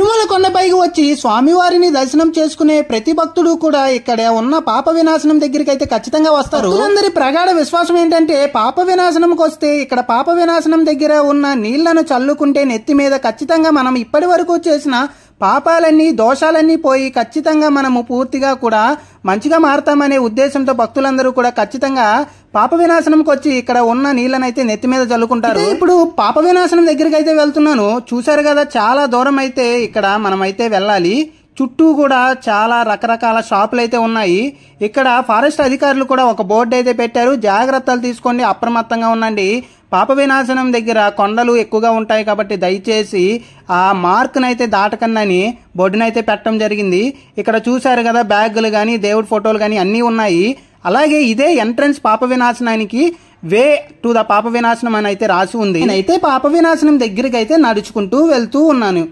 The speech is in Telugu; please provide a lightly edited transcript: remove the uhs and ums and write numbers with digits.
తిరుమల కొండపైకి వచ్చి స్వామివారిని దర్శనం చేసుకునే ప్రతి భక్తుడు కూడా ఇక్కడ ఉన్న పాప వినాశనం దగ్గరికి అయితే ఖచ్చితంగా వస్తారు. అందరి ప్రగాఢ విశ్వాసం ఏంటంటే పాప వినాశనంకి వస్తే ఇక్కడ పాప వినాశనం దగ్గర ఉన్న నీళ్లను చల్లుకుంటే నెత్తి మీద ఖచ్చితంగా మనం ఇప్పటి వరకు చేసిన పాపాలన్నీ దోషాలన్నీ పోయి ఖచ్చితంగా మనము పూర్తిగా కూడా మంచిగా మారతామనే ఉద్దేశంతో భక్తులందరూ కూడా ఖచ్చితంగా పాప వినాశనంకి వచ్చి ఇక్కడ ఉన్న నీళ్ళనైతే నెత్తి మీద చల్లుకుంటారు. ఇప్పుడు పాప వినాశనం దగ్గరికి అయితే వెళ్తున్నాను. చూశారు కదా, చాలా దూరం అయితే ఇక్కడ మనమైతే వెళ్ళాలి. చుట్టూ కూడా చాలా రకరకాల షాపులు అయితే ఉన్నాయి. ఇక్కడ ఫారెస్ట్ అధికారులు కూడా ఒక బోర్డు అయితే పెట్టారు, జాగ్రత్తలు తీసుకోండి, అప్రమత్తంగా ఉండండి. పాప వినాశనం దగ్గర కొండలు ఎక్కువగా ఉంటాయి కాబట్టి దయచేసి ఆ మార్క్నైతే దాటకన్నని బోర్డునైతే పెట్టడం జరిగింది. ఇక్కడ చూశారు కదా, బ్యాగులు కానీ దేవుడి ఫోటోలు కానీ అన్నీ ఉన్నాయి. అలాగే ఇదే ఎంట్రన్స్ పాప వినాశనానికి వే టు ద పాప వినాశనం అని అయితే రాసి ఉంది. నేనైతే పాప వినాశనం దగ్గరికి అయితే నడుచుకుంటూ వెళ్తూ ఉన్నాను.